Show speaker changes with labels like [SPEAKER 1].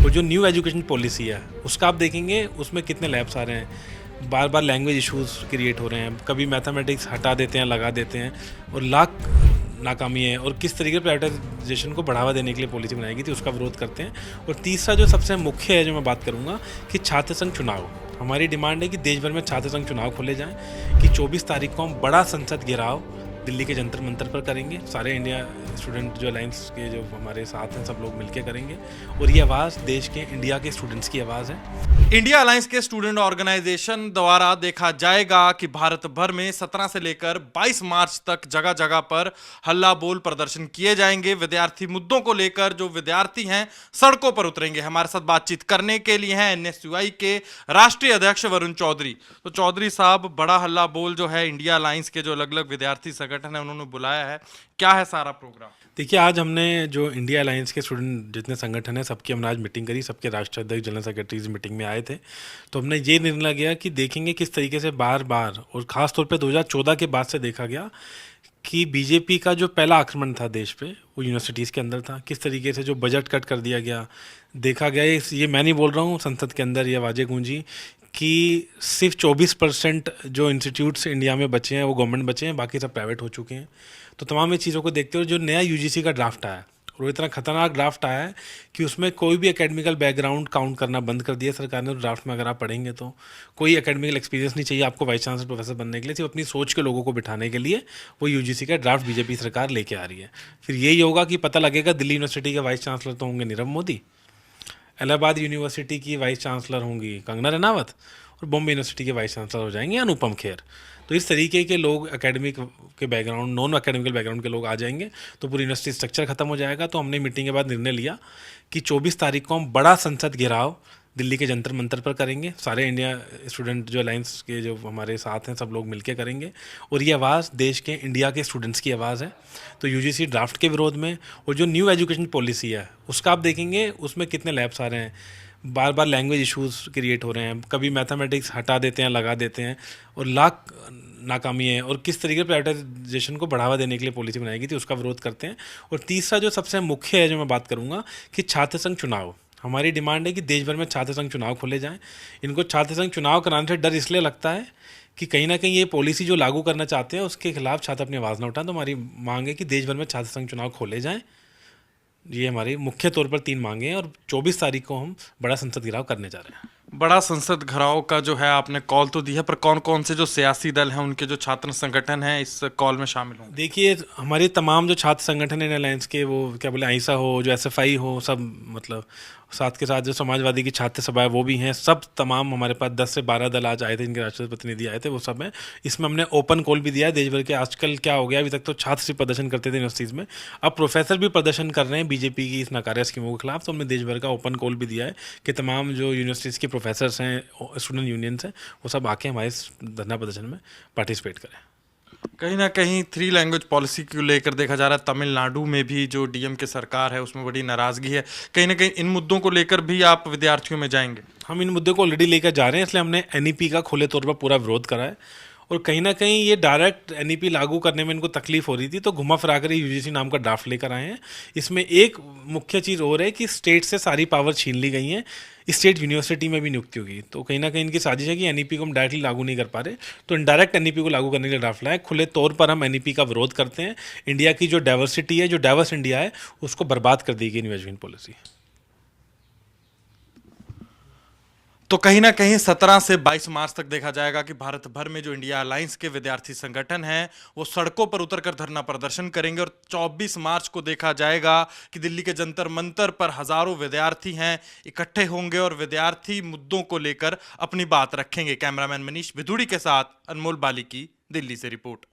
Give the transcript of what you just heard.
[SPEAKER 1] और जो new education policy है उसका आप देखेंगे उसमें कितने लैब्स आ रहे हैं, बार बार लैंग्वेज इश्यूज क्रिएट हो रहे हैं, कभी मैथमेटिक्स हटा देते हैं, लगा देते हैं, और लाख नाकामी है। और किस तरीके प्राइवेटाइजेशन को बढ़ावा देने के लिए पॉलिसी बनाई गई थी उसका विरोध करते हैं। और तीसरा जो सबसे मुख्य है जो मैं बात करूँगा कि छात्र संघ चुनाव, हमारी डिमांड है कि देश भर में छात्र संघ चुनाव खोले जाएं, कि 24 तारीख को हम बड़ा संसद घेराव दिल्ली के जंतर मंतर पर करेंगे, सारे इंडिया स्टूडेंट जो अलायंस के जो हमारे साथ हैं सब लोग मिलकर करेंगे, और ये आवाज़ देश के इंडिया के स्टूडेंट्स की आवाज़ है।
[SPEAKER 2] इंडिया अलायंस के स्टूडेंट ऑर्गेनाइजेशन द्वारा देखा जाएगा कि भारत भर में 17 से लेकर 22 मार्च तक जगह जगह पर हल्ला बोल प्रदर्शन किए जाएंगे। विद्यार्थी मुद्दों को लेकर जो विद्यार्थी हैं सड़कों पर उतरेंगे। हमारे साथ बातचीत करने के लिए हैं एनएसयूआई के राष्ट्रीय अध्यक्ष वरुण चौधरी। तो चौधरी साहब, बड़ा हल्ला बोल जो है इंडिया अलायंस के जो अलग अलग विद्यार्थी संगठन है उन्होंने बुलाया है, क्या है सारा प्रोग्राम?
[SPEAKER 1] देखिए, आज हमने जो इंडिया अलायंस के स्टूडेंट जितने संगठन हैं सबकी हमने आज मीटिंग करी, सबके राष्ट्रीय अध्यक्ष जनरल सेक्रेटरीज मीटिंग में आए थे। तो हमने ये निर्णय लिया कि देखेंगे किस तरीके से बार बार, और ख़ास तौर पे 2014 के बाद से देखा गया कि बीजेपी का जो पहला आक्रमण था देश पे वो यूनिवर्सिटीज़ के अंदर था। किस तरीके से जो बजट कट कर दिया गया, देखा गया, ये मैं नहीं बोल रहा हूँ, संसद के अंदर ये आवाज़ें गूंजी कि सिर्फ 24% जो इंस्टीट्यूट्स इंडिया में बचे हैं वो गवर्नमेंट बचे हैं, बाकी सब प्राइवेट हो चुके हैं। तो तमाम ये चीज़ों को देखते हुए जो नया यूजीसी का ड्राफ्ट आया, और वो इतना खतरनाक ड्राफ्ट आया है कि उसमें कोई भी एकेडमिकल बैकग्राउंड काउंट करना बंद कर दिया सरकार ने। ड्राफ्ट में अगर आप पढ़ेंगे तो कोई एकेडमिकल एक्सपीरियंस नहीं चाहिए आपको वाइस चांसलर प्रोफेसर बनने के लिए, सिर्फ अपनी सोच के लोगों को बिठाने के लिए वो यूजीसी का ड्राफ्ट बीजेपी सरकार लेके आ रही है। फिर यही होगा कि पता लगेगा दिल्ली यूनिवर्सिटी के वाइस चांसलर तो होंगे नीरव मोदी, इलाहाबाद यूनिवर्सिटी की वाइस चांसलर होंगी कंगना रनावत, और बॉम्बे यूनिवर्सिटी के वाइस चांसलर हो जाएंगे अनुपम खेर। तो इस तरीके के लोग एकेडमिक के बैकग्राउंड, नॉन एकेडमिकल बैकग्राउंड के लोग आ जाएंगे तो पूरी यूनिवर्सिटी स्ट्रक्चर खत्म हो जाएगा। तो हमने मीटिंग के बाद निर्णय लिया कि 24 तारीख को हम बड़ा संसद घेराव दिल्ली के जंतर मंतर पर करेंगे, सारे इंडिया स्टूडेंट जो अलायंस के जो हमारे साथ हैं सब लोग मिलकर करेंगे, और ये आवाज़ देश के इंडिया के स्टूडेंट्स की आवाज़ है। तो यूजीसी ड्राफ्ट के विरोध में, और जो न्यू एजुकेशन पॉलिसी है उसका आप देखेंगे उसमें कितने लैब्स आ रहे हैं, बार बार लैंग्वेज इश्यूज क्रिएट हो रहे हैं, कभी मैथमेटिक्स हटा देते हैं, लगा देते हैं, और लाख नाकामी है। और किस तरीके प्राइवेटाइजेशन को बढ़ावा देने के लिए पॉलिसी बनाई गई थी उसका विरोध करते हैं। और तीसरा जो सबसे मुख्य है जो मैं बात करूँगा कि छात्र संघ चुनाव, हमारी डिमांड है कि देश भर में छात्र संघ चुनाव खोले जाएं। इनको छात्र संघ चुनाव कराने से डर इसलिए लगता है कि कहीं ना कहीं ये पॉलिसी जो लागू करना चाहते हैं उसके खिलाफ छात्र अपनी आवाज़ न उठाएं। तो हमारी मांग है कि देश भर में छात्र संघ चुनाव खोले जाएं। ये हमारी मुख्य तौर पर 3 मांगे हैं, और 24 तारीख को हम बड़ा संसद घेराव करने जा रहे हैं।
[SPEAKER 2] बड़ा संसद घेराव का जो है आपने कॉल तो दी है, पर कौन कौन से जो सियासी दल हैं उनके जो छात्र संगठन हैं इस कॉल में शामिल होंगे?
[SPEAKER 1] देखिए, हमारे तमाम जो छात्र संगठन हैं अलायंस के, वो क्या बोले, आईसा हो, जो एसएफआई हो, सब मतलब साथ के साथ जो समाजवादी की छात्र सभा है वो भी हैं, सब तमाम हमारे पास 10 से 12 दल आज आए थे, इनके राष्ट्रीय प्रतिनिधि आए थे, वो सब हैं। इसमें हमने ओपन कॉल भी दिया है देश भर के। आजकल क्या हो गया, अभी तक तो छात्र सिर्फ प्रदर्शन करते थे यूनिवर्सिटीज़ में, अब प्रोफेसर भी प्रदर्शन कर रहे हैं बीजेपी की इस नाकारा स्कीमों के खिलाफ। तो हमने देश भर का ओपन कॉल भी दिया है कि तमाम जो यूनिवर्सिटीज़ के प्रोफेसर्स हैं, स्टूडेंट यूनियंस हैं, वो सब आके हमारे इस धरना प्रदर्शन में पार्टिसिपेट करें।
[SPEAKER 2] कहीं ना कहीं 3 लैंग्वेज पॉलिसी को लेकर देखा जा रहा है तमिलनाडु में भी जो डीएम के सरकार है उसमें बड़ी नाराजगी है। कहीं ना कहीं इन मुद्दों को लेकर भी आप विद्यार्थियों में जाएंगे?
[SPEAKER 1] हम इन मुद्दों को ऑलरेडी लेकर जा रहे हैं, इसलिए हमने एनईपी का खुले तौर पर पूरा विरोध करा है। और कहीं ना कहीं ये डायरेक्ट एनईपी लागू करने में इनको तकलीफ हो रही थी, तो घुमा फिरा कर यूजीसी नाम का ड्राफ्ट लेकर आए हैं। इसमें एक मुख्य चीज़ और है कि स्टेट से सारी पावर छीन ली गई हैं, स्टेट यूनिवर्सिटी में भी नियुक्ति होगी। तो कहीं ना कहीं इनकी साजिश है कि एनईपी को हम डायरेक्टली लागू नहीं कर पा रहे, तो इनडायरेक्ट एनईपी को लागू करने के लिए ड्राफ्ट लाए। खुले तौर पर हम एनईपी का विरोध करते हैं। इंडिया की जो डाइवर्सिटी है, जो डाइवर्स इंडिया है, उसको बर्बाद कर दी गई न्यू एजुकेशन पॉलिसी।
[SPEAKER 2] तो कहीं ना कहीं 17 से 22 मार्च तक देखा जाएगा कि भारत भर में जो इंडिया अलायंस के विद्यार्थी संगठन हैं वो सड़कों पर उतरकर धरना प्रदर्शन करेंगे, और 24 मार्च को देखा जाएगा कि दिल्ली के जंतर मंतर पर हजारों विद्यार्थी हैं इकट्ठे होंगे और विद्यार्थी मुद्दों को लेकर अपनी बात रखेंगे। कैमरामैन मनीष विधुड़ी के साथ अनमोल बाली की दिल्ली से रिपोर्ट।